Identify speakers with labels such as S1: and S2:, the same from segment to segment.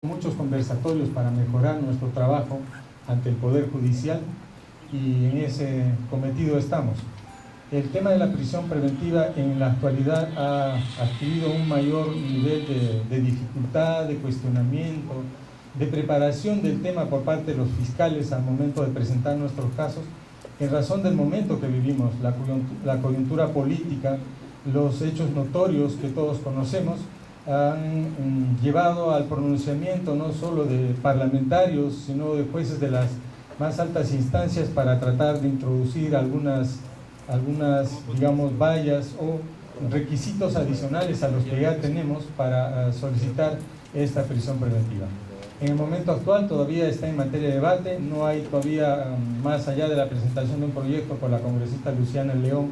S1: muchos conversatorios para mejorar nuestro trabajo ante el Poder Judicial y en ese cometido estamos. El tema de la prisión preventiva en la actualidad ha adquirido un mayor nivel de dificultad, de cuestionamiento, de preparación del tema por parte de los fiscales al momento de presentar nuestros casos, en razón del momento que vivimos, la coyuntura política, los hechos notorios que todos conocemos, han llevado al pronunciamiento no solo de parlamentarios, sino de jueces de las más altas instancias para tratar de introducir algunas digamos, vallas o requisitos adicionales a los que ya tenemos para solicitar esta prisión preventiva. En el momento actual todavía está en materia de debate, no hay todavía, más allá de la presentación de un proyecto por la congresista Luciana León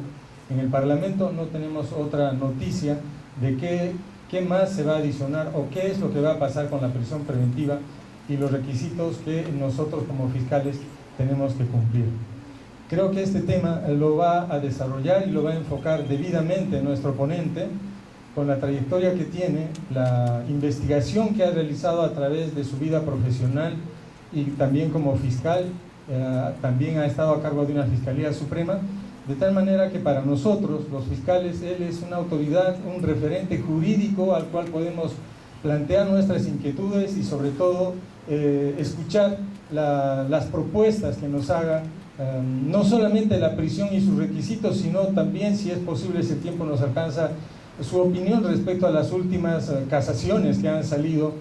S1: en el Parlamento, no tenemos otra noticia de qué más se va a adicionar o qué es lo que va a pasar con la prisión preventiva y los requisitos que nosotros como fiscales tenemos que cumplir. Creo que este tema lo va a desarrollar y lo va a enfocar debidamente nuestro ponente, con la trayectoria que tiene, la investigación que ha realizado a través de su vida profesional y también como fiscal, también ha estado a cargo de una Fiscalía Suprema, de tal manera que para nosotros, los fiscales, él es una autoridad, un referente jurídico al cual podemos plantear nuestras inquietudes y sobre todo escuchar las propuestas que nos haga, no solamente la prisión y sus requisitos, sino también, si es posible, si el tiempo nos alcanza, su opinión respecto a las últimas casaciones que han salido,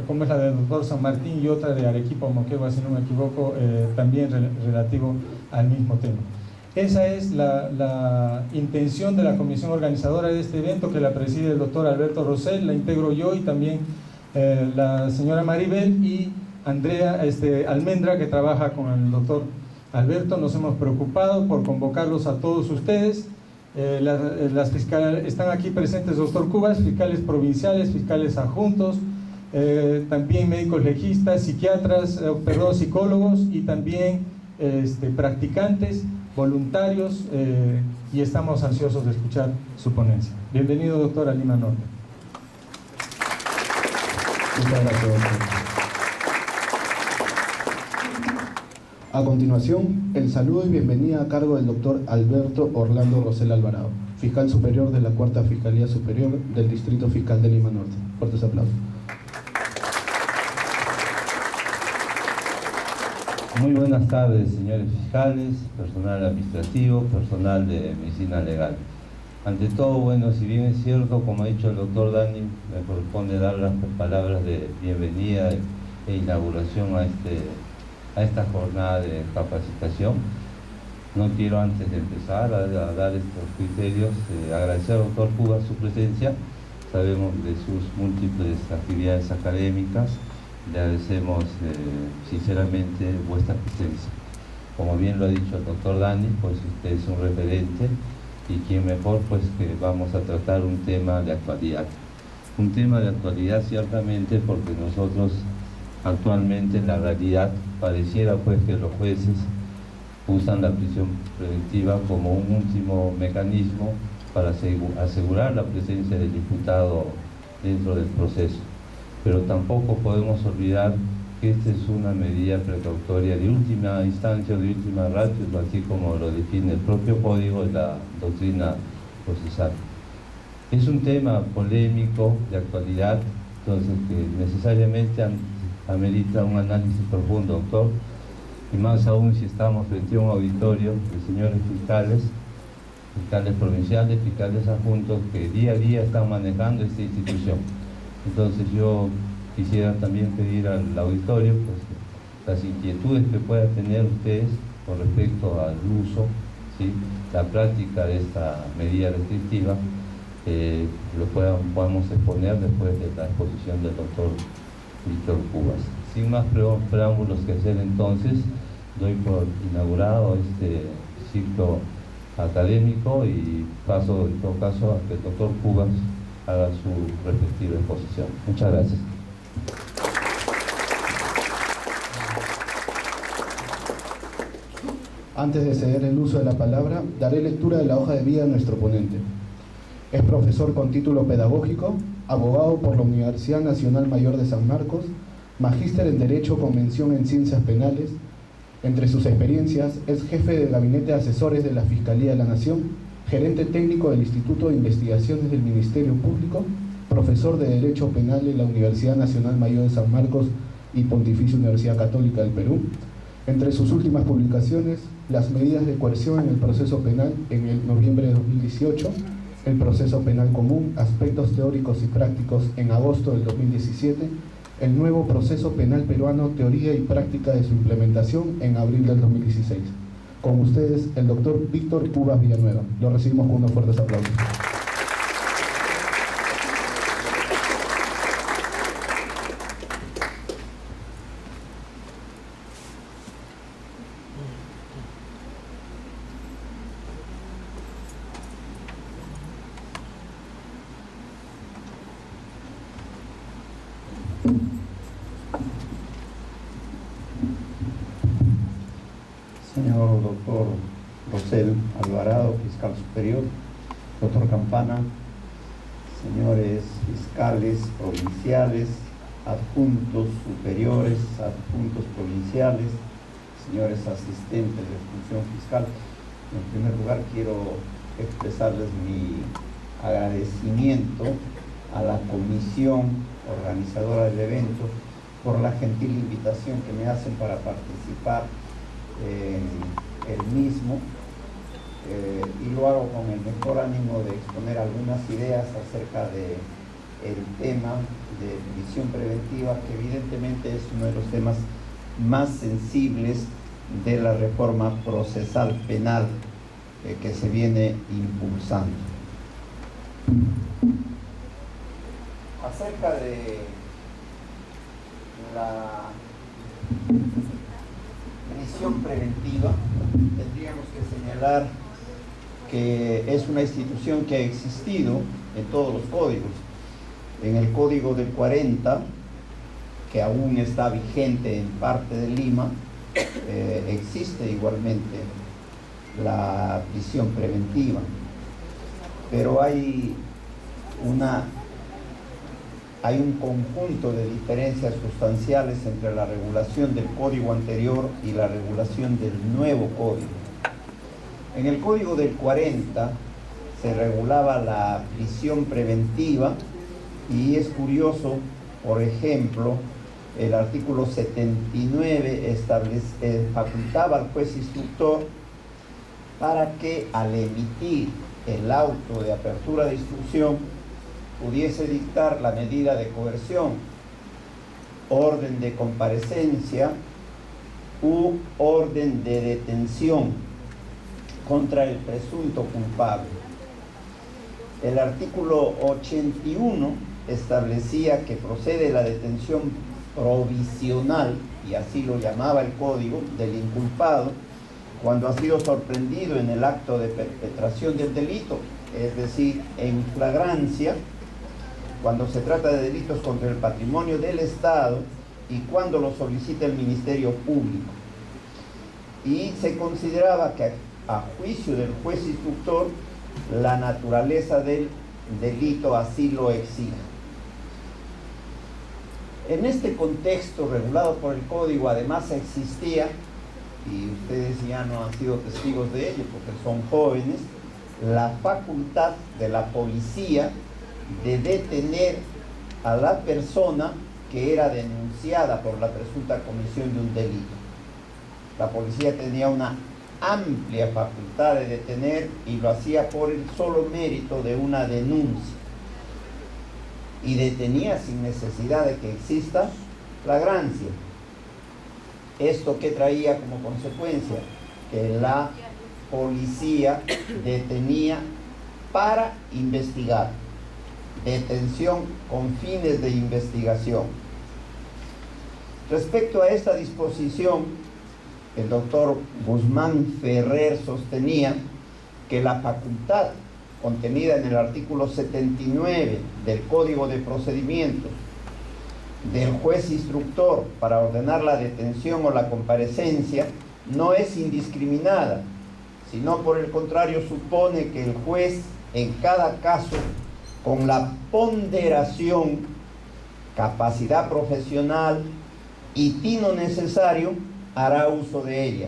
S1: como es la del doctor San Martín y otra de Arequipa o Moquegua, si no me equivoco, también relativo al mismo tema. Esa es la intención de la comisión organizadora de este evento, que la preside el doctor Alberto Rosell, la integro yo y también la señora Maribel y Andrea Almendra, que trabaja con el doctor Alberto. Nos hemos preocupado por convocarlos a todos ustedes. Las fiscales están aquí presentes, doctor Cubas, fiscales provinciales, fiscales adjuntos, también médicos legistas, psiquiatras, psicólogos y también practicantes, voluntarios, y estamos ansiosos de escuchar su ponencia. Bienvenido, doctor, a Lima Norte.
S2: Muchas gracias, doctor. A continuación, el saludo y bienvenida a cargo del doctor Alberto Orlando Rosell Alvarado, fiscal superior de la Cuarta Fiscalía Superior del Distrito Fiscal de Lima Norte. Fuertes aplausos.
S3: Muy buenas tardes, señores fiscales, personal administrativo, personal de medicina legal. Ante todo, bueno, si bien es cierto, como ha dicho el doctor Dani, me corresponde dar las palabras de bienvenida e inauguración a esta jornada de capacitación. No quiero, antes de empezar a dar estos criterios, agradecer al doctor Cubas su presencia. Sabemos de sus múltiples actividades académicas. Le agradecemos sinceramente vuestra presencia. Como bien lo ha dicho el doctor Dani, pues usted es un referente y quien mejor, pues que vamos a tratar un tema de actualidad. Un tema de actualidad ciertamente, porque nosotros actualmente en la realidad pareciera pues que los jueces usan la prisión preventiva como un último mecanismo para asegurar la presencia del imputado dentro del proceso. Pero tampoco podemos olvidar que esta es una medida precautoria de última instancia o de última ratio, así como lo define el propio código de la doctrina procesal. Es un tema polémico, de actualidad, entonces que necesariamente amerita un análisis profundo, doctor, y más aún si estamos frente a un auditorio de señores fiscales, fiscales provinciales, fiscales adjuntos, que día a día están manejando esta institución. Entonces yo quisiera también pedir al auditorio pues, las inquietudes que puedan tener ustedes con respecto al uso, ¿sí?, la práctica de esta medida restrictiva, podamos exponer después de la exposición del doctor Víctor Cubas. Sin más preámbulos que hacer, entonces doy por inaugurado este ciclo académico y paso en todo caso a que el doctor Cubas haga su respectiva exposición. Muchas gracias.
S2: Antes de ceder el uso de la palabra, daré lectura de la hoja de vida de nuestro ponente. Es profesor con título pedagógico, abogado por la Universidad Nacional Mayor de San Marcos, magíster en Derecho con mención en Ciencias Penales. Entre sus experiencias es jefe de gabinete de asesores de la Fiscalía de la Nación, gerente técnico del Instituto de Investigaciones del Ministerio Público, profesor de Derecho Penal en la Universidad Nacional Mayor de San Marcos y Pontificia Universidad Católica del Perú. Entre sus últimas publicaciones, las medidas de coerción en el proceso penal en el noviembre de 2018, el proceso penal común, aspectos teóricos y prácticos en agosto del 2017, el nuevo proceso penal peruano, teoría y práctica de su implementación en abril del 2016. Con ustedes, el doctor Víctor Cubas Villanueva. Lo recibimos con unos fuertes aplausos.
S4: Señor doctor Rosel Alvarado, fiscal superior, doctor Campana, señores fiscales provinciales, adjuntos superiores, adjuntos provinciales, señores asistentes de función fiscal. En primer lugar, quiero expresarles mi agradecimiento a la comisión organizadora del evento por la gentil invitación que me hacen para participar en el mismo, y lo hago con el mejor ánimo de exponer algunas ideas acerca del tema de prisión preventiva, que evidentemente es uno de los temas más sensibles de la reforma procesal penal que se viene impulsando. Acerca de la prisión preventiva, tendríamos que señalar que es una institución que ha existido en todos los códigos. En el Código del 40, que aún está vigente en parte de Lima, existe igualmente la prisión preventiva, pero hay un conjunto de diferencias sustanciales entre la regulación del código anterior y la regulación del nuevo código. En el Código del 40 se regulaba la prisión preventiva, y es curioso, por ejemplo, el artículo 79 facultaba al juez instructor para que al emitir el auto de apertura de instrucción pudiese dictar la medida de coerción, orden de comparecencia u orden de detención contra el presunto culpable. El artículo 81 establecía que procede la detención provisional, y así lo llamaba el código, del inculpado cuando ha sido sorprendido en el acto de perpetración del delito, es decir, en flagrancia, cuando se trata de delitos contra el patrimonio del Estado y cuando lo solicita el Ministerio Público. Y se consideraba que a juicio del juez instructor la naturaleza del delito así lo exige. En este contexto regulado por el Código, además existía, y ustedes ya no han sido testigos de ello porque son jóvenes, la facultad de la policía de detener a la persona que era denunciada por la presunta comisión de un delito. La policía tenía una amplia facultad de detener, y lo hacía por el solo mérito de una denuncia, y detenía sin necesidad de que exista flagrancia. ¿Esto qué traía como consecuencia? Que la policía detenía para investigar, detención con fines de investigación. Respecto a esta disposición, el doctor Guzmán Ferrer sostenía que la facultad contenida en el artículo 79 del Código de Procedimientos del juez instructor para ordenar la detención o la comparecencia no es indiscriminada, sino por el contrario supone que el juez en cada caso, con la ponderación, capacidad profesional, y tino necesario hará uso de ella.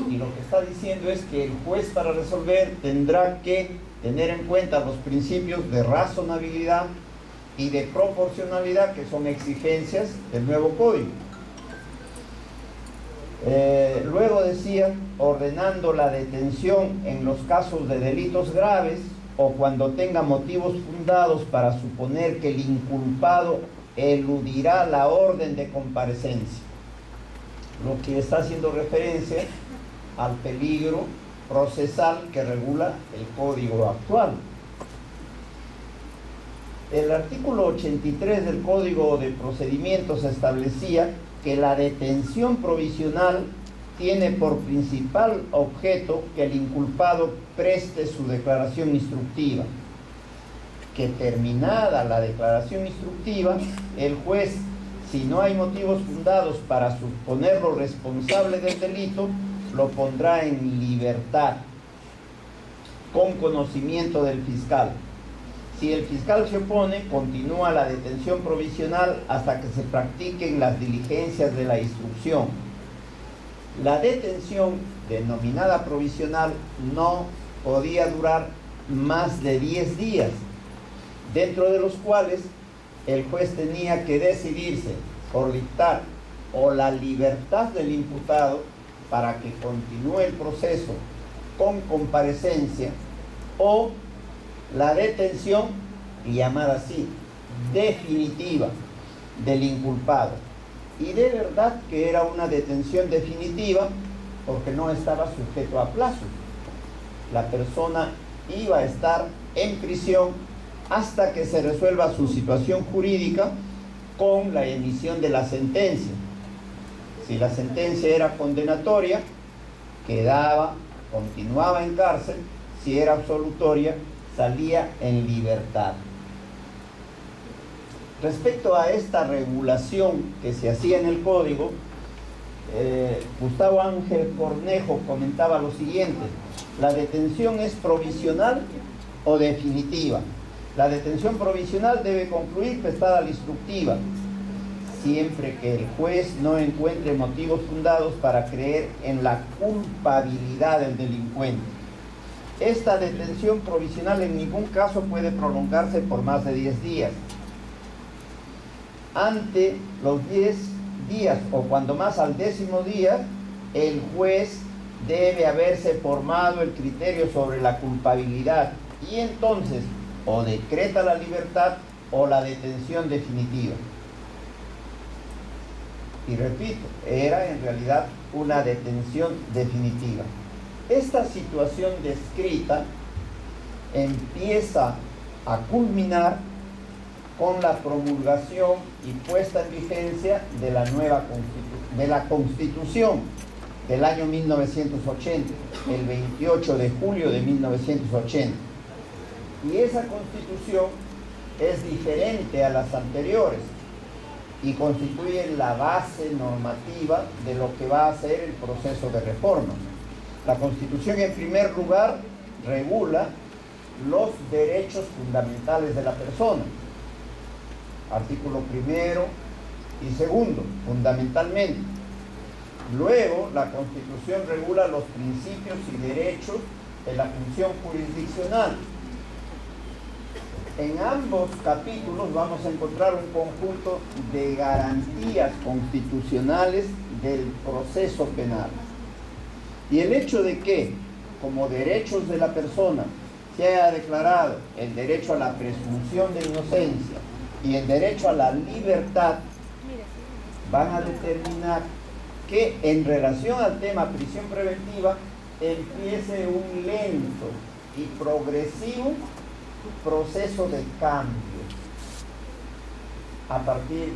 S4: Y lo que está diciendo es que el juez, para resolver, tendrá que tener en cuenta los principios de razonabilidad y de proporcionalidad, que son exigencias del nuevo código. Luego decía, ordenando la detención en los casos de delitos graves o cuando tenga motivos fundados para suponer que el inculpado eludirá la orden de comparecencia, lo que está haciendo referencia al peligro procesal que regula el código actual. El artículo 83 del Código de Procedimientos establecía que la detención provisional tiene por principal objeto que el inculpado preste su declaración instructiva, que terminada la declaración instructiva, el juez, si no hay motivos fundados para suponerlo responsable del delito, lo pondrá en libertad con conocimiento del fiscal. Si el fiscal se opone, continúa la detención provisional hasta que se practiquen las diligencias de la instrucción. La detención denominada provisional no podía durar más de 10 días, dentro de los cuales el juez tenía que decidirse por dictar o la libertad del imputado para que continúe el proceso con comparecencia, o la detención, llamada así, definitiva del inculpado. Y de verdad que era una detención definitiva, porque no estaba sujeto a plazo. La persona iba a estar en prisión hasta que se resuelva su situación jurídica con la emisión de la sentencia. Si la sentencia era condenatoria, continuaba en cárcel. Si era absolutoria, salía en libertad. Respecto a esta regulación que se hacía en el código, Gustavo Ángel Cornejo comentaba lo siguiente: la detención es provisional o definitiva. La detención provisional debe concluir prestada la instructiva, siempre que el juez no encuentre motivos fundados para creer en la culpabilidad del delincuente. Esta detención provisional en ningún caso puede prolongarse por más de 10 días. Ante los 10 días o cuando más al 10º día, el juez debe haberse formado el criterio sobre la culpabilidad y entonces o decreta la libertad o la detención definitiva. Y repito, era en realidad una detención definitiva. Esta situación descrita empieza a culminar con la promulgación y puesta en vigencia de la Constitución del año 1980, el 28 de julio de 1980. Y esa Constitución es diferente a las anteriores y constituye la base normativa de lo que va a ser el proceso de reforma. La Constitución, en primer lugar, regula los derechos fundamentales de la persona. Artículo 1 y 2, fundamentalmente. Luego, la Constitución regula los principios y derechos de la función jurisdiccional. En ambos capítulos vamos a encontrar un conjunto de garantías constitucionales del proceso penal. Y el hecho de que, como derechos de la persona, se haya declarado el derecho a la presunción de inocencia y el derecho a la libertad, van a determinar que en relación al tema prisión preventiva empiece un lento y progresivo proceso de cambio a partir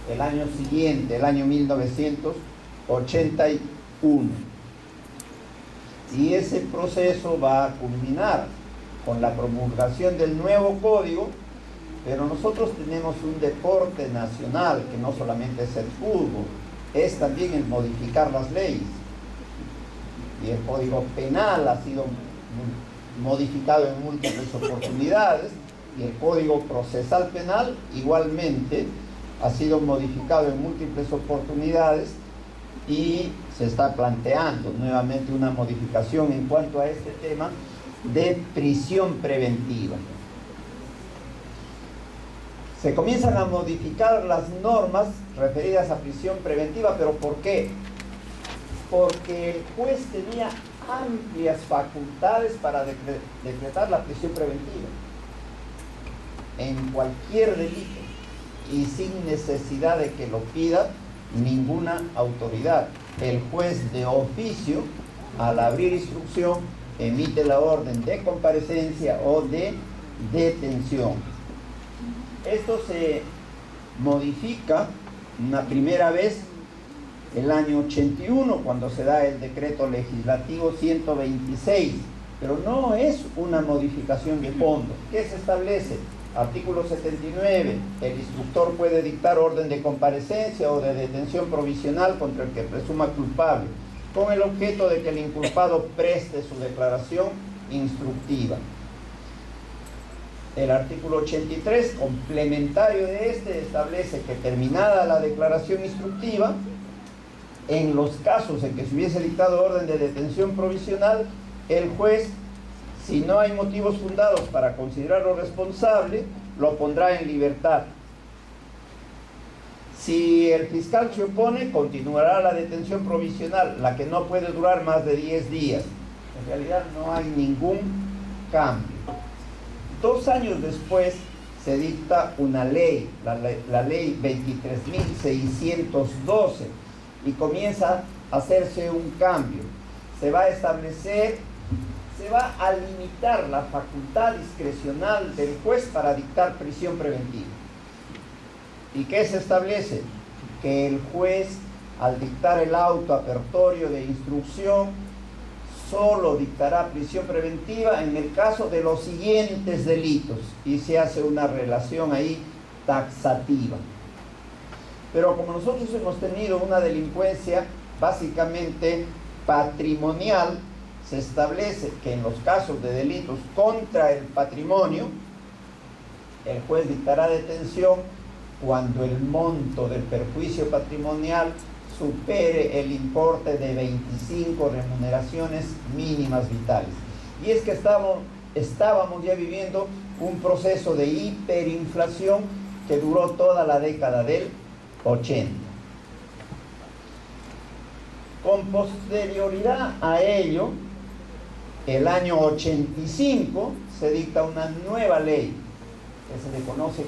S4: del año siguiente, el año 1981. Y ese proceso va a culminar con la promulgación del nuevo código, pero nosotros tenemos un deporte nacional que no solamente es el fútbol, es también el modificar las leyes. Y el Código Penal ha sido modificado en múltiples oportunidades, y el Código Procesal Penal igualmente ha sido modificado en múltiples oportunidades y se está planteando nuevamente una modificación en cuanto a este tema de prisión preventiva. Se comienzan a modificar las normas referidas a prisión preventiva, pero ¿por qué? Porque el juez tenía amplias facultades para decretar la prisión preventiva en cualquier delito y sin necesidad de que lo pida ninguna autoridad. El juez de oficio, al abrir instrucción, emite la orden de comparecencia o de detención. Esto se modifica una primera vez el año 81, cuando se da el decreto legislativo 126, pero no es una modificación de fondo. ¿Qué se establece? Artículo 79, el instructor puede dictar orden de comparecencia o de detención provisional contra el que presuma culpable, con el objeto de que el inculpado preste su declaración instructiva. El artículo 83, complementario de este, establece que terminada la declaración instructiva, en los casos en que se hubiese dictado orden de detención provisional, el juez, si no hay motivos fundados para considerarlo responsable, lo pondrá en libertad. Si el fiscal se opone, continuará la detención provisional, la que no puede durar más de 10 días. En realidad no hay ningún cambio. 2 años después se dicta una ley, la ley 23.612, y comienza a hacerse un cambio. Se va a establecer, se va a limitar la facultad discrecional del juez para dictar prisión preventiva. ¿Y qué se establece? Que el juez, al dictar el auto apertorio de instrucción, solo dictará prisión preventiva en el caso de los siguientes delitos, y se hace una relación ahí taxativa. Pero como nosotros hemos tenido una delincuencia básicamente patrimonial, se establece que en los casos de delitos contra el patrimonio, el juez dictará detención cuando el monto del perjuicio patrimonial supere el importe de 25 remuneraciones mínimas vitales. Y es que estábamos ya viviendo un proceso de hiperinflación que duró toda la década del 80. Con posterioridad a ello, el año 85 se dicta una nueva ley que se le conoce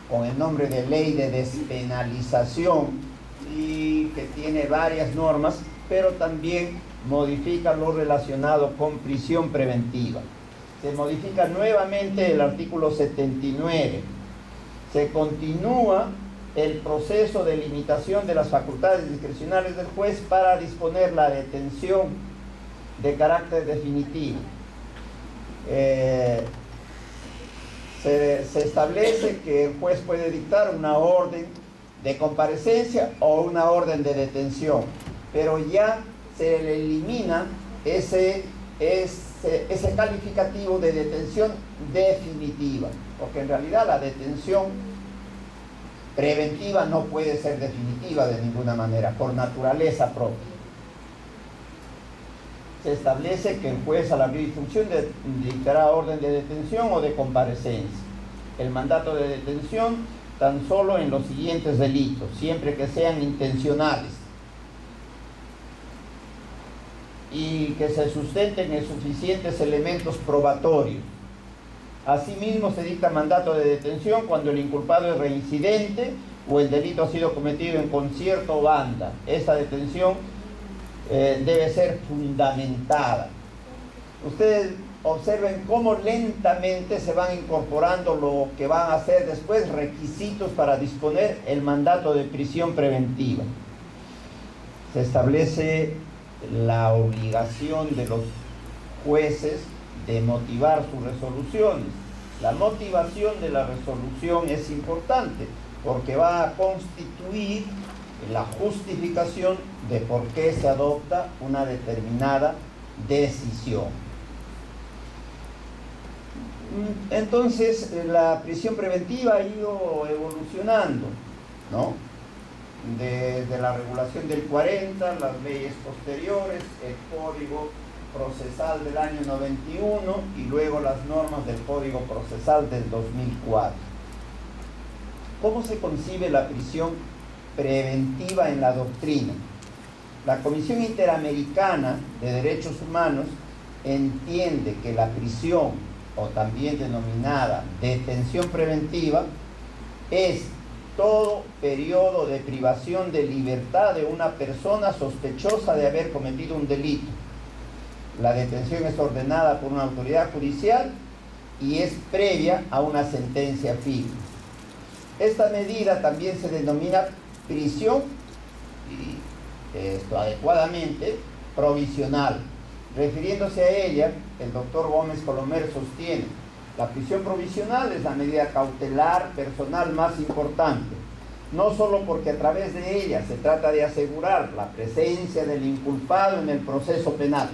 S4: con el nombre de Ley de Despenalización, y que tiene varias normas, pero también modifica lo relacionado con prisión preventiva. Se modifica nuevamente el artículo 79. Se continúa el proceso de limitación de las facultades discrecionales del juez para disponer la detención de carácter definitivo. Se establece que el juez puede dictar una orden de comparecencia o una orden de detención, pero ya se le elimina ese calificativo de detención definitiva, porque en realidad la detención preventiva no puede ser definitiva de ninguna manera, por naturaleza propia. Se establece que el juez, al abrir instrucción, dictará orden de detención o de comparecencia. El mandato de detención tan solo en los siguientes delitos, siempre que sean intencionales y que se sustenten en suficientes elementos probatorios. Asimismo, se dicta mandato de detención cuando el inculpado es reincidente o el delito ha sido cometido en concierto o banda. Esta detención debe ser fundamentada. Ustedes observen cómo lentamente se van incorporando lo que van a ser después requisitos para disponer el mandato de prisión preventiva. Se establece la obligación de los jueces de motivar sus resoluciones. La motivación de la resolución es importante porque va a constituir la justificación de por qué se adopta una determinada decisión. Entonces, la prisión preventiva ha ido evolucionando. ¿no? Desde la regulación del 40, las leyes posteriores, el Código Procesal del año 91 y luego las normas del Código Procesal del 2004. ¿Cómo se concibe la prisión preventiva en la doctrina? La Comisión Interamericana de Derechos Humanos entiende que la prisión, o también denominada detención preventiva, es todo periodo de privación de libertad de una persona sospechosa de haber cometido un delito. La detención es ordenada por una autoridad judicial y es previa a una sentencia firme. Esta medida también se denomina prisión, y esto adecuadamente, provisional. Refiriéndose a ella, el doctor Gómez Colomer sostiene: la prisión provisional es la medida cautelar personal más importante, no solo porque a través de ella se trata de asegurar la presencia del inculpado en el proceso penal.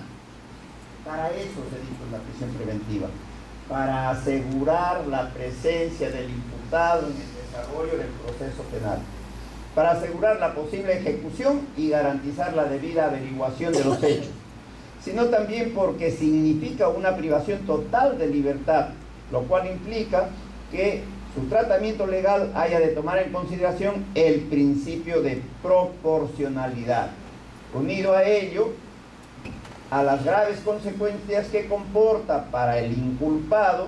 S4: Para eso se dijo la prisión preventiva, para asegurar la presencia del imputado en el desarrollo del proceso penal, para asegurar la posible ejecución y garantizar la debida averiguación de los hechos, sino también porque significa una privación total de libertad, lo cual implica que su tratamiento legal haya de tomar en consideración el principio de proporcionalidad. Unido a ello, a las graves consecuencias que comporta para el inculpado,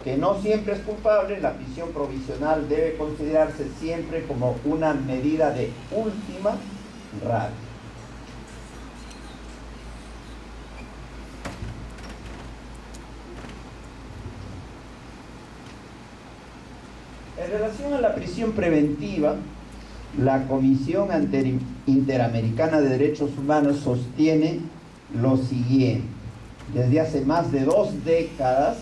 S4: que no siempre es culpable, la prisión provisional debe considerarse siempre como una medida de última ratio. En relación a la prisión preventiva, la Comisión Interamericana de Derechos Humanos sostiene lo siguiente: desde hace más de 2 décadas,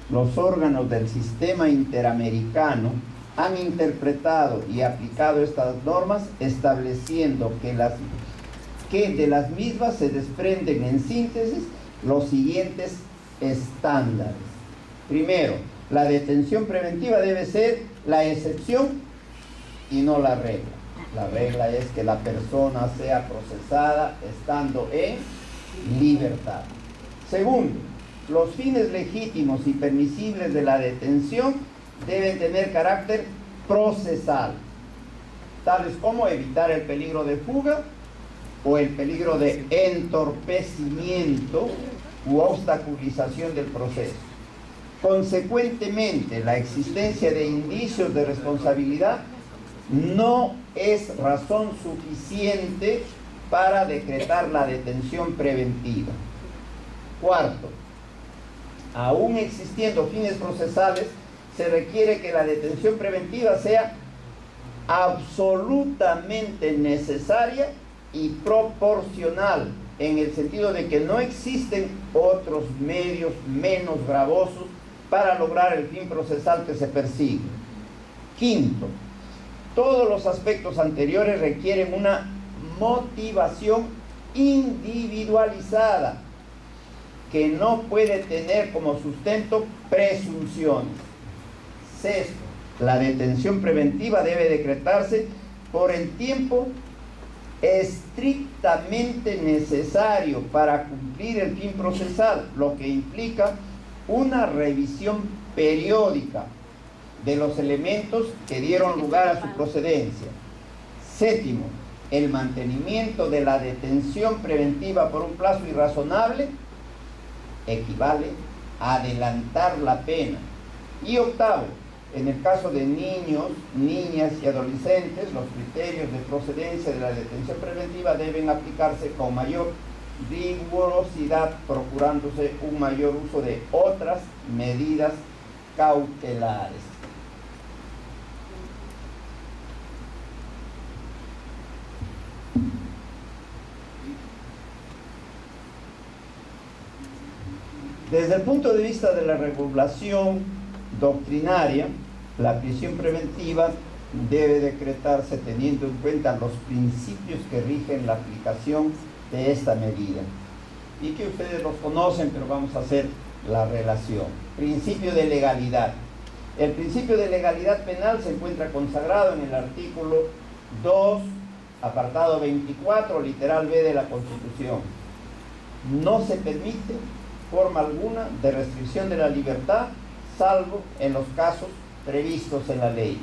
S4: los órganos del sistema interamericano han interpretado y aplicado estas normas, estableciendo que de las mismas se desprenden en síntesis los siguientes estándares. Primero, la detención preventiva debe ser la excepción y no la regla. La regla es que la persona sea procesada estando en libertad. Segundo, los fines legítimos y permisibles de la detención deben tener carácter procesal, tales como evitar el peligro de fuga o el peligro de entorpecimiento u obstaculización del proceso. Consecuentemente, la existencia de indicios de responsabilidad no es razón suficiente para decretar la detención preventiva. Cuarto, aún existiendo fines procesales, se requiere que la detención preventiva sea absolutamente necesaria y proporcional, en el sentido de que no existen otros medios menos gravosos para lograr el fin procesal que se persigue. Quinto, todos los aspectos anteriores requieren una motivación individualizada que no puede tener como sustento presunciones. Sexto, la detención preventiva debe decretarse por el tiempo estrictamente necesario para cumplir el fin procesal, lo que implica una revisión periódica de los elementos que dieron lugar a su procedencia. Séptimo, el mantenimiento de la detención preventiva por un plazo irrazonable equivale a adelantar la pena. Y octavo, en el caso de niños, niñas y adolescentes, los criterios de procedencia de la detención preventiva deben aplicarse con mayor rigurosidad, procurándose un mayor uso de otras medidas cautelares. Desde el punto de vista de la regulación doctrinaria, la prisión preventiva debe decretarse teniendo en cuenta los principios que rigen la aplicación de esta medida, y que ustedes los conocen, pero vamos a hacer la relación. Principio de legalidad. El principio de legalidad penal se encuentra consagrado en el artículo 2, apartado 24, literal B de la Constitución. No se permite forma alguna de restricción de la libertad, salvo en los casos previstos en la ley.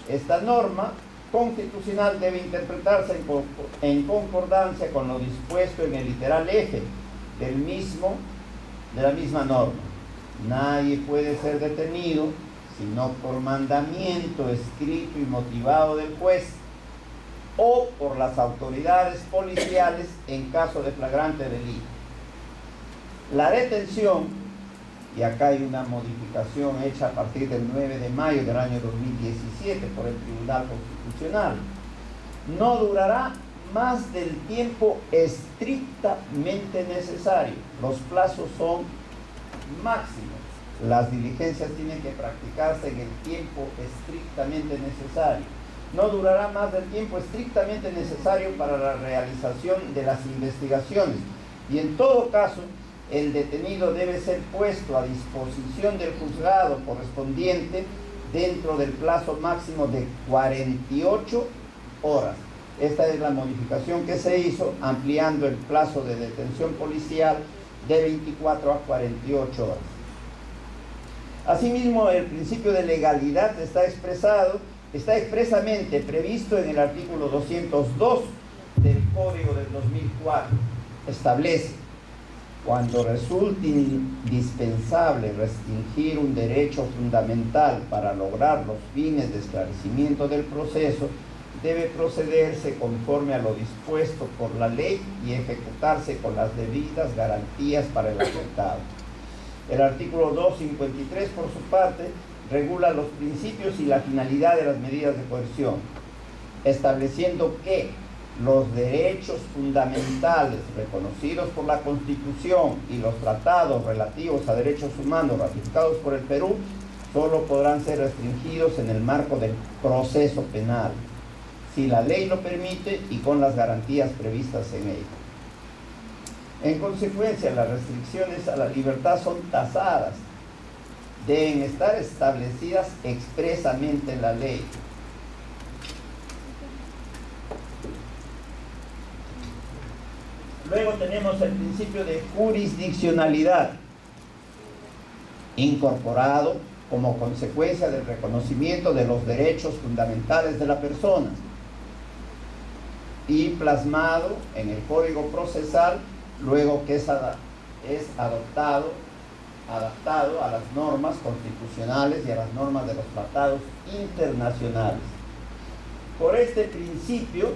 S4: Esta norma constitucional debe interpretarse en concordancia con lo dispuesto en el literal F de la misma norma. Nadie puede ser detenido sino por mandamiento escrito y motivado del juez o por las autoridades policiales en caso de flagrante delito. La detención, y acá hay una modificación hecha a partir del 9 de mayo del año 2017 por el Tribunal Constitucional, no durará más del tiempo estrictamente necesario. Los plazos son máximos. Las diligencias tienen que practicarse en el tiempo estrictamente necesario. No durará más del tiempo estrictamente necesario para la realización de las investigaciones. Y en todo caso, el detenido debe ser puesto a disposición del juzgado correspondiente dentro del plazo máximo de 48 horas. Esta es la modificación que se hizo, ampliando el plazo de detención policial de 24 a 48 horas. Asimismo, el principio de legalidad está expresamente previsto en el artículo 202 del Código del 2004. Establece: cuando resulte indispensable restringir un derecho fundamental para lograr los fines de esclarecimiento del proceso, debe procederse conforme a lo dispuesto por la ley y ejecutarse con las debidas garantías para el afectado. El artículo 253, por su parte, regula los principios y la finalidad de las medidas de coerción, estableciendo que los derechos fundamentales reconocidos por la Constitución y los tratados relativos a derechos humanos ratificados por el Perú solo podrán ser restringidos en el marco del proceso penal, si la ley lo permite y con las garantías previstas en ella. En consecuencia, las restricciones a la libertad son tasadas, deben estar establecidas expresamente en la ley. Luego tenemos el principio de jurisdiccionalidad, incorporado como consecuencia del reconocimiento de los derechos fundamentales de la persona y plasmado en el Código Procesal, luego que es adaptado a las normas constitucionales y a las normas de los tratados internacionales. Por este principio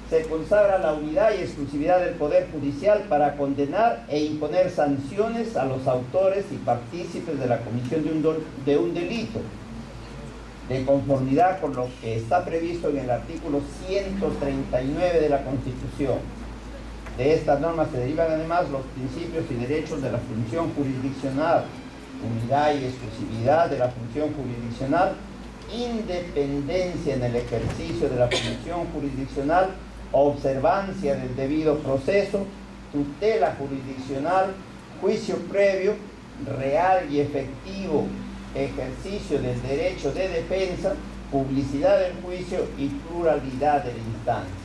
S4: se consagra la unidad y exclusividad del Poder Judicial para condenar e imponer sanciones a los autores y partícipes de la comisión de un delito, de conformidad con lo que está previsto en el artículo 139 de la Constitución. De estas normas se derivan además los principios y derechos de la función jurisdiccional, unidad y exclusividad de la función jurisdiccional, independencia en el ejercicio de la función jurisdiccional, observancia del debido proceso, tutela jurisdiccional, juicio previo, real y efectivo ejercicio del derecho de defensa, publicidad del juicio y pluralidad de la instancia.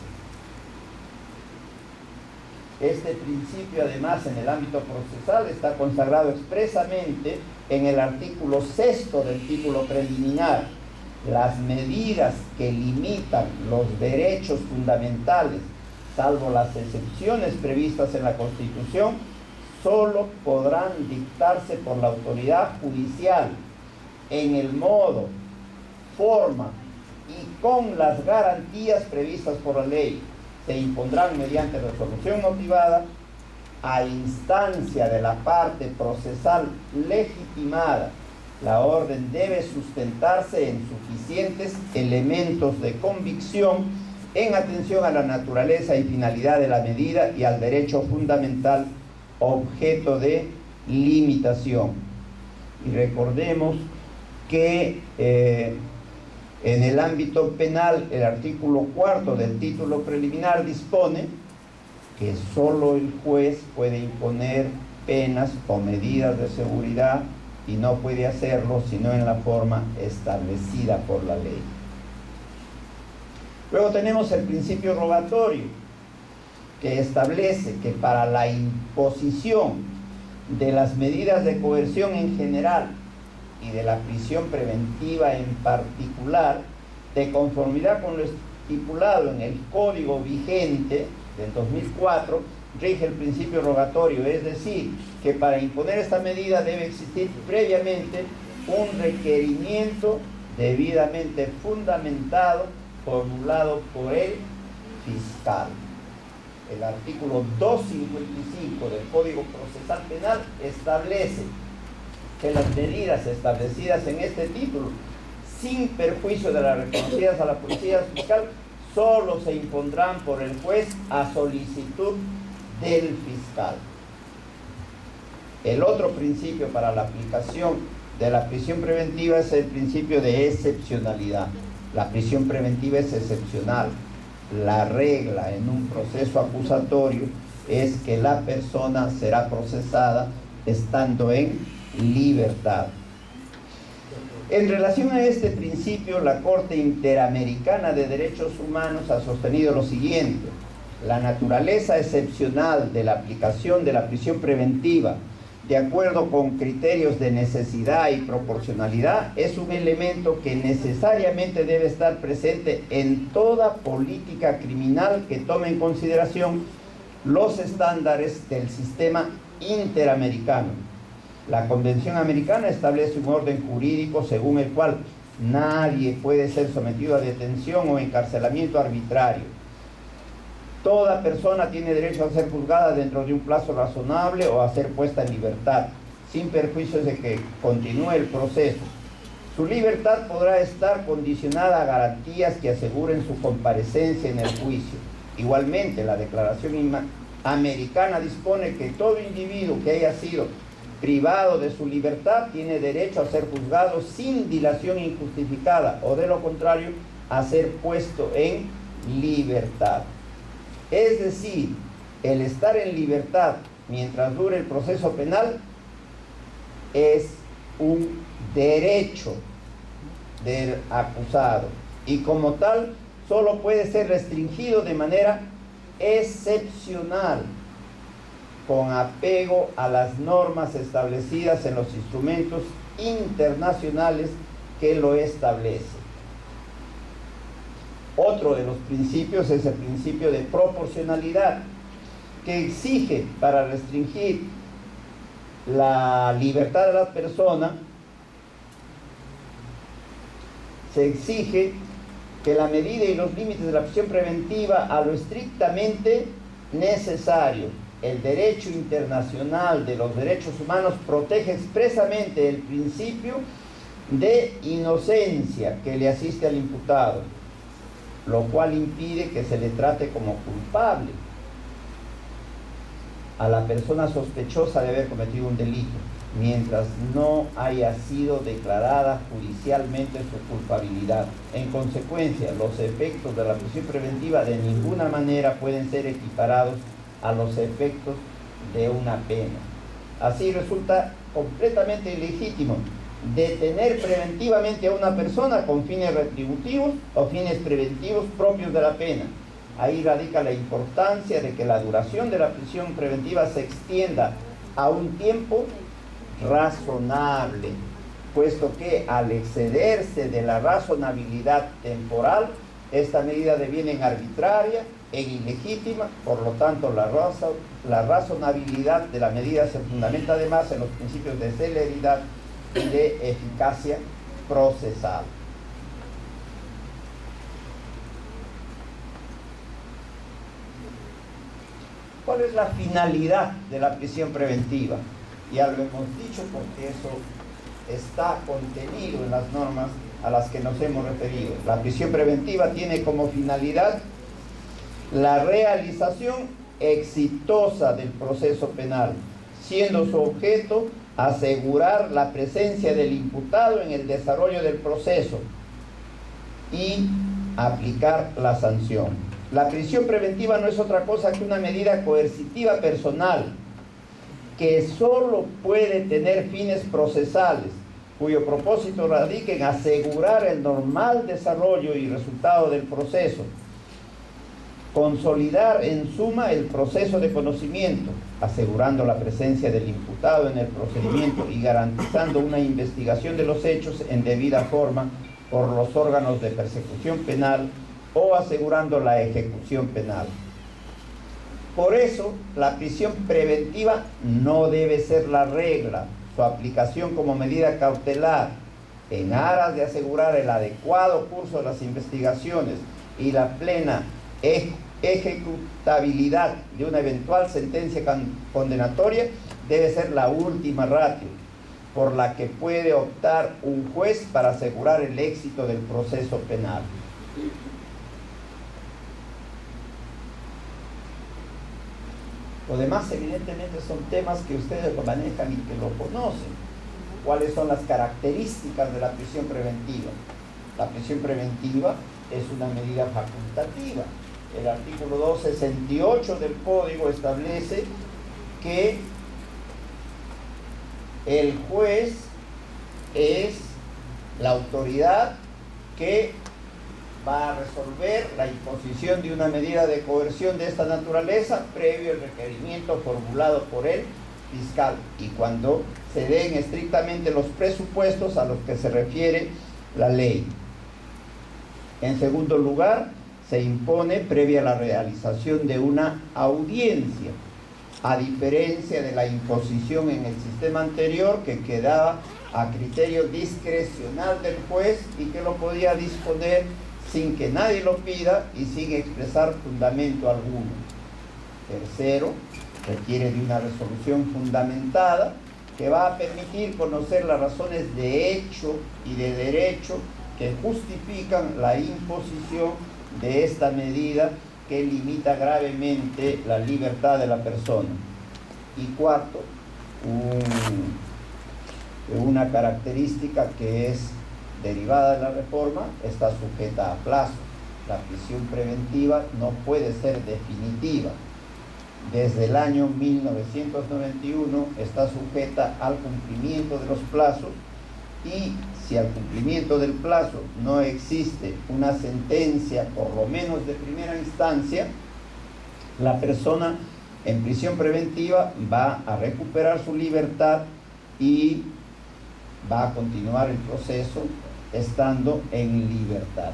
S4: Este principio, además, en el ámbito procesal está consagrado expresamente en el artículo 6 del título preliminar. Las medidas que limitan los derechos fundamentales, salvo las excepciones previstas en la Constitución, solo podrán dictarse por la autoridad judicial en el modo, forma y con las garantías previstas por la ley. Se impondrán mediante resolución motivada a instancia de la parte procesal legitimada. La orden debe sustentarse en suficientes elementos de convicción en atención a la naturaleza y finalidad de la medida y al derecho fundamental objeto de limitación. Y recordemos que en el ámbito penal, el artículo 4 del título preliminar dispone que solo el juez puede imponer penas o medidas de seguridad y no puede hacerlo sino en la forma establecida por la ley. Luego tenemos el principio rogatorio, que establece que para la imposición de las medidas de coerción en general y de la prisión preventiva en particular, de conformidad con lo estipulado en el Código vigente del 2004, rige el principio rogatorio, es decir, que para imponer esta medida debe existir previamente un requerimiento debidamente fundamentado, formulado por el fiscal. El artículo 255 del Código Procesal Penal establece que las medidas establecidas en este título, sin perjuicio de las reconocidas a la policía fiscal, solo se impondrán por el juez a solicitud del fiscal. El otro principio para la aplicación de la prisión preventiva es el principio de excepcionalidad. La prisión preventiva es excepcional. La regla en un proceso acusatorio es que la persona será procesada estando en libertad. En relación a este principio, la Corte Interamericana de Derechos Humanos ha sostenido lo siguiente: la naturaleza excepcional de la aplicación de la prisión preventiva, de acuerdo con criterios de necesidad y proporcionalidad, es un elemento que necesariamente debe estar presente en toda política criminal que tome en consideración los estándares del sistema interamericano. La Convención Americana establece un orden jurídico según el cual nadie puede ser sometido a detención o encarcelamiento arbitrario. Toda persona tiene derecho a ser juzgada dentro de un plazo razonable o a ser puesta en libertad, sin perjuicio de que continúe el proceso. Su libertad podrá estar condicionada a garantías que aseguren su comparecencia en el juicio. Igualmente, la Declaración Americana dispone que todo individuo que haya sido privado de su libertad tiene derecho a ser juzgado sin dilación injustificada o, de lo contrario, a ser puesto en libertad. Es decir, el estar en libertad mientras dure el proceso penal es un derecho del acusado y como tal solo puede ser restringido de manera excepcional con apego a las normas establecidas en los instrumentos internacionales que lo establecen. Otro de los principios es el principio de proporcionalidad, que exige, para restringir la libertad de la persona, se exige que la medida y los límites de la prisión preventiva a lo estrictamente necesario. El derecho internacional de los derechos humanos protege expresamente el principio de inocencia que le asiste al imputado, lo cual impide que se le trate como culpable a la persona sospechosa de haber cometido un delito, mientras no haya sido declarada judicialmente su culpabilidad. En consecuencia, los efectos de la prisión preventiva de ninguna manera pueden ser equiparados a los efectos de una pena. Así resulta completamente ilegítimo detener preventivamente a una persona con fines retributivos o fines preventivos propios de la pena. Ahí radica la importancia de que la duración de la prisión preventiva se extienda a un tiempo razonable, puesto que al excederse de la razonabilidad temporal, esta medida deviene arbitraria e ilegítima. Por lo tanto, la razonabilidad de la medida se fundamenta además en los principios de celeridad y de eficacia procesal. ¿Cuál es la finalidad de la prisión preventiva? Ya lo hemos dicho porque eso está contenido en las normas a las que nos hemos referido. La prisión preventiva tiene como finalidad la realización exitosa del proceso penal, siendo su objeto asegurar la presencia del imputado en el desarrollo del proceso y aplicar la sanción. La prisión preventiva no es otra cosa que una medida coercitiva personal que solo puede tener fines procesales, cuyo propósito radica en asegurar el normal desarrollo y resultado del proceso, consolidar en suma el proceso de conocimiento, asegurando la presencia del imputado en el procedimiento y garantizando una investigación de los hechos en debida forma por los órganos de persecución penal o asegurando la ejecución penal. Por eso, la prisión preventiva no debe ser la regla. Su aplicación como medida cautelar en aras de asegurar el adecuado curso de las investigaciones y la plena ejecutabilidad de una eventual sentencia condenatoria debe ser la última ratio por la que puede optar un juez para asegurar el éxito del proceso penal. Lo demás, evidentemente, son temas que ustedes lo manejan y que lo conocen. ¿Cuáles son las características de la prisión preventiva? La prisión preventiva es una medida facultativa. El artículo 268 del Código establece que el juez es la autoridad que va a resolver la imposición de una medida de coerción de esta naturaleza previo al requerimiento formulado por el fiscal y cuando se den estrictamente los presupuestos a los que se refiere la ley. En segundo lugar, se impone previa a la realización de una audiencia, a diferencia de la imposición en el sistema anterior que quedaba a criterio discrecional del juez y que lo podía disponer sin que nadie lo pida y sin expresar fundamento alguno. Tercero, requiere de una resolución fundamentada que va a permitir conocer las razones de hecho y de derecho que justifican la imposición de esta medida que limita gravemente la libertad de la persona. Y cuarto, una característica que es derivada de la reforma, está sujeta a plazo. La prisión preventiva no puede ser definitiva. Desde el año 1991 está sujeta al cumplimiento de los plazos y si al cumplimiento del plazo no existe una sentencia, por lo menos de primera instancia, la persona en prisión preventiva va a recuperar su libertad y va a continuar el proceso estando en libertad.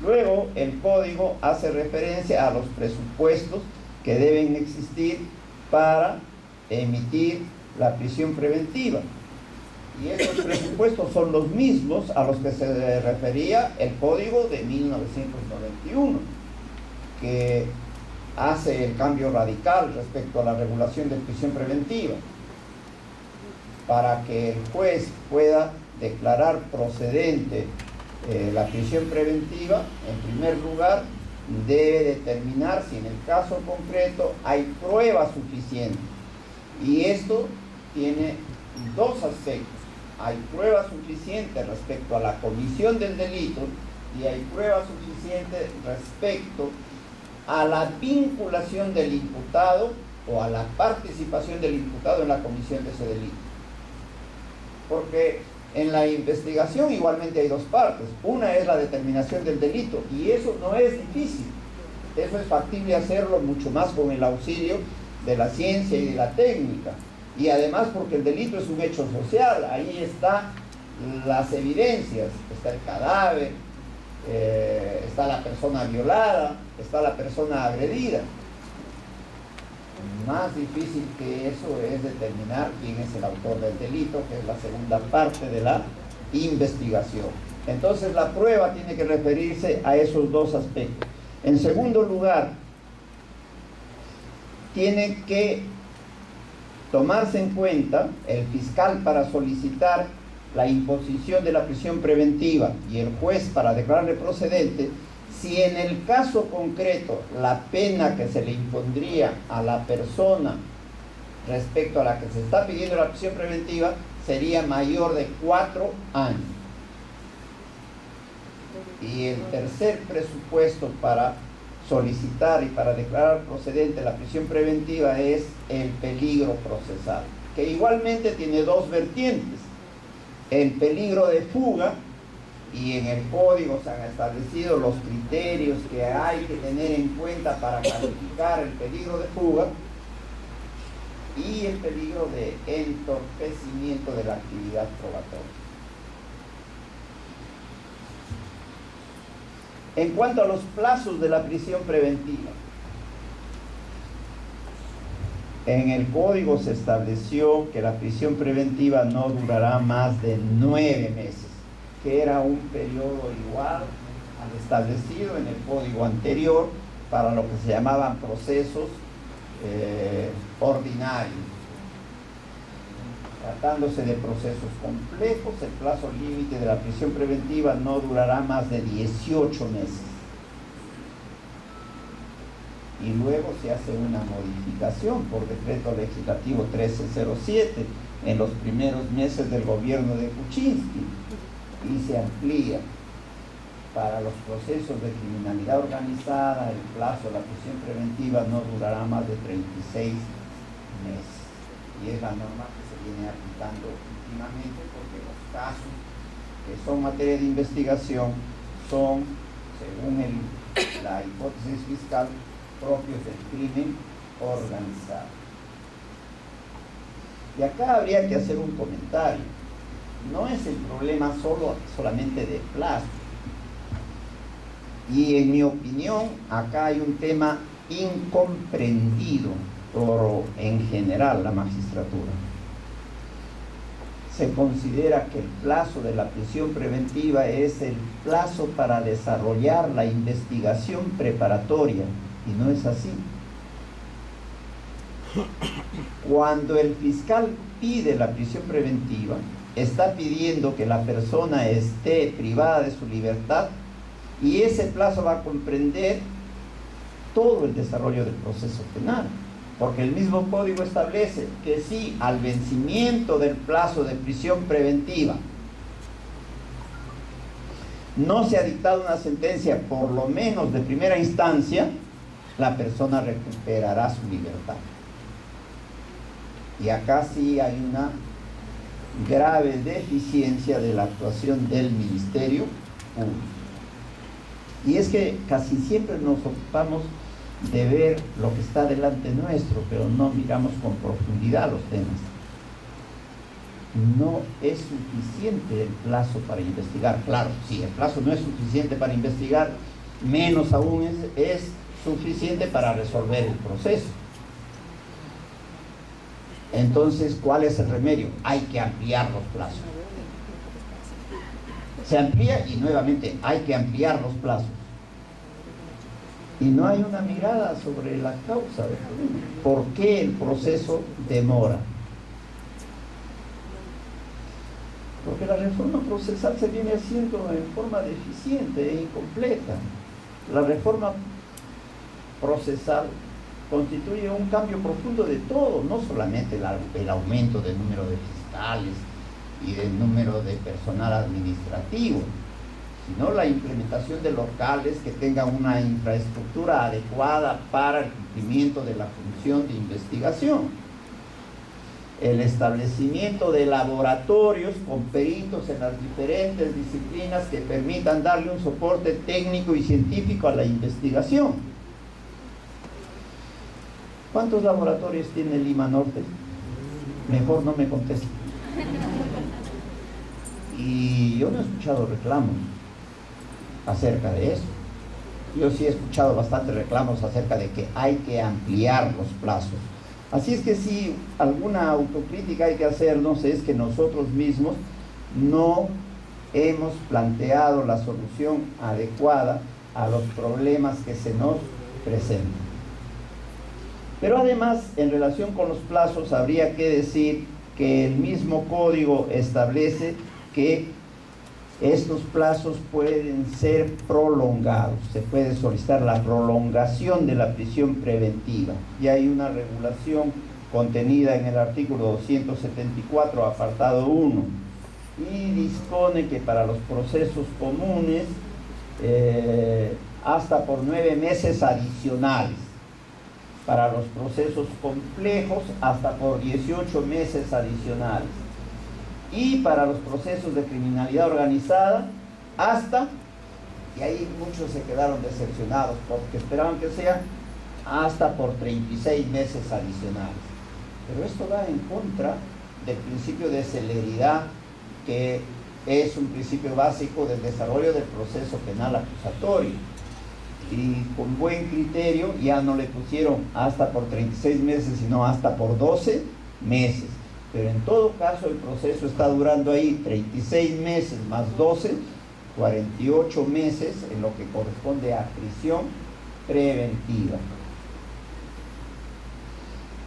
S4: Luego, el Código hace referencia a los presupuestos que deben existir para emitir la prisión preventiva. Y esos presupuestos son los mismos a los que se refería el Código de 1991, que hace el cambio radical respecto a la regulación de prisión preventiva. Para que el juez pueda declarar procedente la prisión preventiva, en primer lugar, debe determinar si en el caso concreto hay prueba suficiente. Y esto tiene dos aspectos. Hay prueba suficiente respecto a la comisión del delito y hay prueba suficiente respecto a la vinculación del imputado o a la participación del imputado en la comisión de ese delito. Porque en la investigación igualmente hay dos partes. Una es la determinación del delito y eso no es difícil. Eso es factible hacerlo mucho más con el auxilio de la ciencia y de la técnica. Y además porque el delito es un hecho social, ahí están las evidencias, está el cadáver, está la persona violada, está la persona agredida. Más difícil que eso es determinar quién es el autor del delito, que es la segunda parte de la investigación. Entonces la prueba tiene que referirse a esos dos aspectos. En segundo lugar, tiene que tomarse en cuenta el fiscal para solicitar la imposición de la prisión preventiva y el juez para declararle procedente, si en el caso concreto la pena que se le impondría a la persona respecto a la que se está pidiendo la prisión preventiva sería mayor de 4 años. Y el tercer presupuesto para solicitar y para declarar procedente la prisión preventiva es el peligro procesal, que igualmente tiene dos vertientes: el peligro de fuga, y en el código se han establecido los criterios que hay que tener en cuenta para calificar el peligro de fuga, y el peligro de entorpecimiento de la actividad probatoria. En cuanto a los plazos de la prisión preventiva, en el código se estableció que la prisión preventiva no durará más de 9 meses, que era un periodo igual al establecido en el código anterior para lo que se llamaban procesos ordinarios. Tratándose de procesos complejos, el plazo límite de la prisión preventiva no durará más de 18 meses. Y luego se hace una modificación por decreto legislativo 1307 en los primeros meses del gobierno de Kuczynski, y se amplía para los procesos de criminalidad organizada. El plazo de la prisión preventiva no durará más de 36 meses, y es la norma que se viene aplicando últimamente, porque los casos que son materia de investigación son, según la hipótesis fiscal, propios del crimen organizado. Y acá habría que hacer un comentario. No es el problema solamente de plazo. Y en mi opinión, acá hay un tema incomprendido por, en general, la magistratura. Se considera que el plazo de la prisión preventiva es el plazo para desarrollar la investigación preparatoria, y no es así. Cuando el fiscal pide la prisión preventiva, está pidiendo que la persona esté privada de su libertad, y ese plazo va a comprender todo el desarrollo del proceso penal, porque el mismo código establece que si al vencimiento del plazo de prisión preventiva no se ha dictado una sentencia, por lo menos de primera instancia, la persona recuperará su libertad. Y acá sí hay una grave deficiencia de la actuación del Ministerio Público. Y es que casi siempre nos ocupamos de ver lo que está delante nuestro, pero no miramos con profundidad los temas. No es suficiente el plazo para investigar. Claro, si el plazo no es suficiente para investigar, menos aún es suficiente para resolver el proceso. Entonces, ¿cuál es el remedio? Hay que ampliar los plazos. Se amplía y nuevamente hay que ampliar los plazos. Y no hay una mirada sobre la causa del problema. ¿Por qué el proceso demora? Porque la reforma procesal se viene haciendo en forma deficiente e incompleta. La reforma procesal constituye un cambio profundo de todo, no solamente el aumento del número de fiscales y del número de personal administrativo, sino la implementación de locales que tengan una infraestructura adecuada para el cumplimiento de la función de investigación, el establecimiento de laboratorios con peritos en las diferentes disciplinas que permitan darle un soporte técnico y científico a la investigación. ¿Cuántos laboratorios tiene Lima Norte? Mejor no me conteste. Y yo no he escuchado reclamos acerca de eso. Yo sí he escuchado bastantes reclamos acerca de que hay que ampliar los plazos. Así es que si alguna autocrítica hay que hacernos, es que nosotros mismos no hemos planteado la solución adecuada a los problemas que se nos presentan. Pero además, en relación con los plazos, habría que decir que el mismo código establece que estos plazos pueden ser prolongados. Se puede solicitar la prolongación de la prisión preventiva. Y hay una regulación contenida en el artículo 274, apartado 1, y dispone que para los procesos comunes hasta por 9 meses adicionales. Para los procesos complejos, hasta por 18 meses adicionales. Y para los procesos de criminalidad organizada, hasta, y ahí muchos se quedaron decepcionados porque esperaban que sea hasta por 36 meses adicionales. Pero esto va en contra del principio de celeridad, que es un principio básico del desarrollo del proceso penal acusatorio. Y con buen criterio ya no le pusieron hasta por 36 meses, sino hasta por 12 meses. Pero en todo caso el proceso está durando ahí 36 meses más 12, 48 meses en lo que corresponde a prisión preventiva.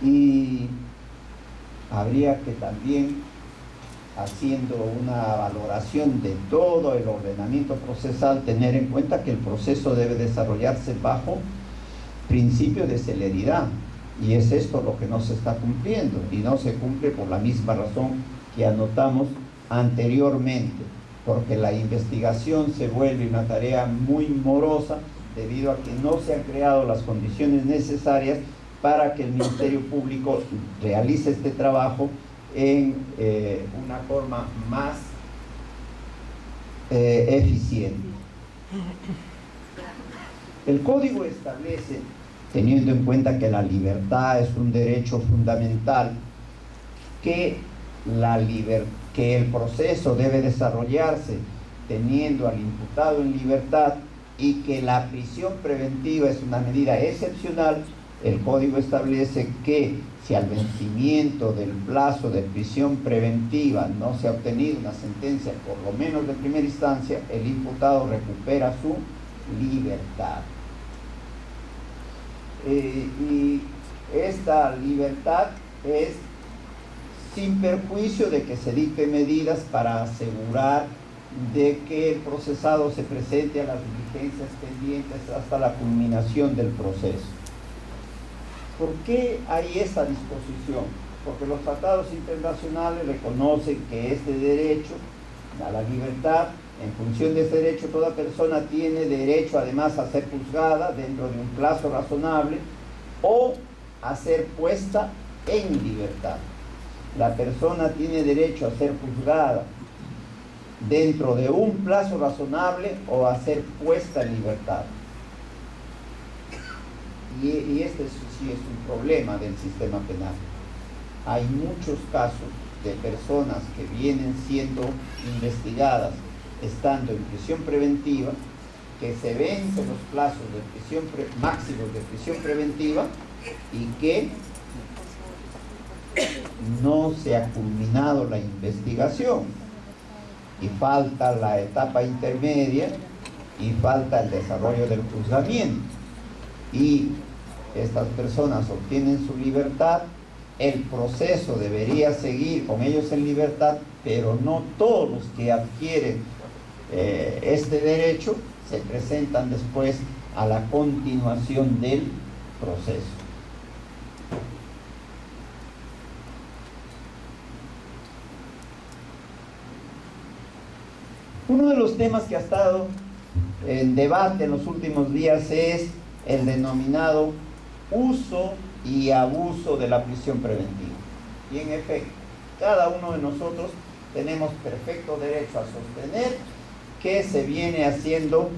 S4: Y habría que también, haciendo una valoración de todo el ordenamiento procesal, tener en cuenta que el proceso debe desarrollarse bajo principio de celeridad, y es esto lo que no se está cumpliendo, y no se cumple por la misma razón que anotamos anteriormente, porque la investigación se vuelve una tarea muy morosa debido a que no se han creado las condiciones necesarias para que el Ministerio Público realice este trabajo en una forma más eficiente. El Código establece, teniendo en cuenta que la libertad es un derecho fundamental, que el proceso debe desarrollarse teniendo al imputado en libertad y que la prisión preventiva es una medida excepcional. El Código establece que si al vencimiento del plazo de prisión preventiva no se ha obtenido una sentencia, por lo menos de primera instancia, el imputado recupera su libertad. Y esta libertad es sin perjuicio de que se dicten medidas para asegurar de que el procesado se presente a las diligencias pendientes hasta la culminación del proceso. ¿Por qué hay esa disposición? Porque los tratados internacionales reconocen que este derecho a la libertad, en función de este derecho, toda persona tiene derecho además a ser juzgada dentro de un plazo razonable o a ser puesta en libertad. La persona tiene derecho a ser juzgada dentro de un plazo razonable o a ser puesta en libertad. Y este sí es un problema del sistema penal. Hay muchos casos de personas que vienen siendo investigadas estando en prisión preventiva, que se vencen los plazos de prisión máximos de prisión preventiva y que no se ha culminado la investigación y falta la etapa intermedia y falta el desarrollo del juzgamiento, y estas personas obtienen su libertad. El proceso debería seguir con ellos en libertad, pero no todos los que adquieren este derecho se presentan después a la continuación del proceso. Uno de los temas que ha estado en debate en los últimos días es el denominado uso y abuso de la prisión preventiva. Y en efecto, cada uno de nosotros tenemos perfecto derecho a sostener que se viene haciendo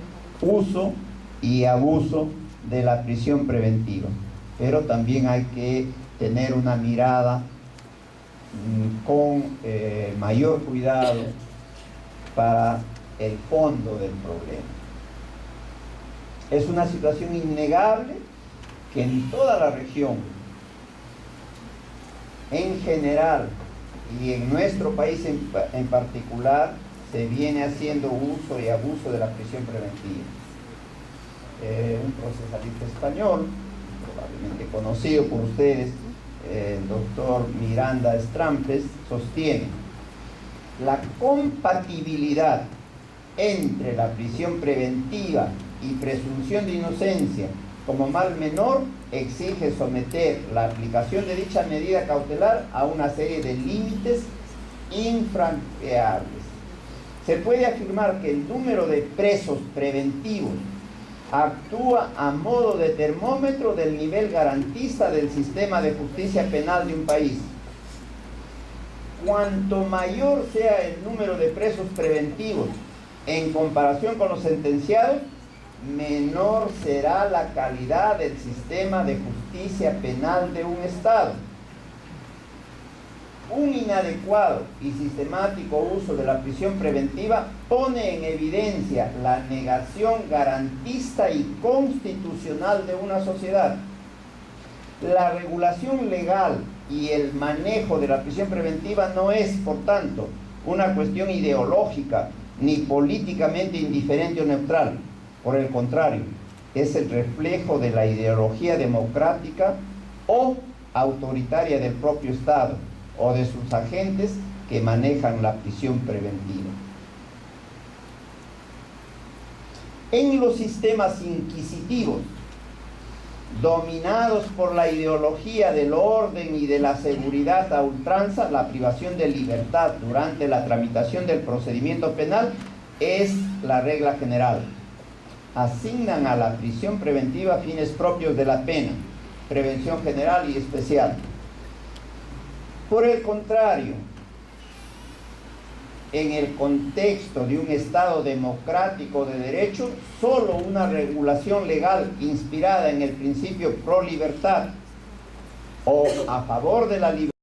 S4: uso y abuso de la prisión preventiva. Pero también hay que tener una mirada con mayor cuidado para el fondo del problema. Es una situación innegable que en toda la región, en general, y en nuestro país en particular, se viene haciendo uso y abuso de la prisión preventiva. Un procesalista español, probablemente conocido por ustedes, el doctor Miranda Strampes, sostiene: la compatibilidad entre la prisión preventiva y presunción de inocencia como mal menor exige someter la aplicación de dicha medida cautelar a una serie de límites infranqueables. Se puede afirmar que el número de presos preventivos actúa a modo de termómetro del nivel garantista del sistema de justicia penal de un país. Cuanto mayor sea el número de presos preventivos en comparación con los sentenciados, menor será la calidad del sistema de justicia penal de un Estado. Un inadecuado y sistemático uso de la prisión preventiva pone en evidencia la negación garantista y constitucional de una sociedad. La regulación legal y el manejo de la prisión preventiva no es, por tanto, una cuestión ideológica ni políticamente indiferente o neutral. Por el contrario, es el reflejo de la ideología democrática o autoritaria del propio Estado o de sus agentes que manejan la prisión preventiva. En los sistemas inquisitivos, dominados por la ideología del orden y de la seguridad a ultranza, la privación de libertad durante la tramitación del procedimiento penal es la regla general. Asignan a la prisión preventiva fines propios de la pena, prevención general y especial. Por el contrario, en el contexto de un Estado democrático de derecho, solo una regulación legal inspirada en el principio pro libertad o a favor de la libertad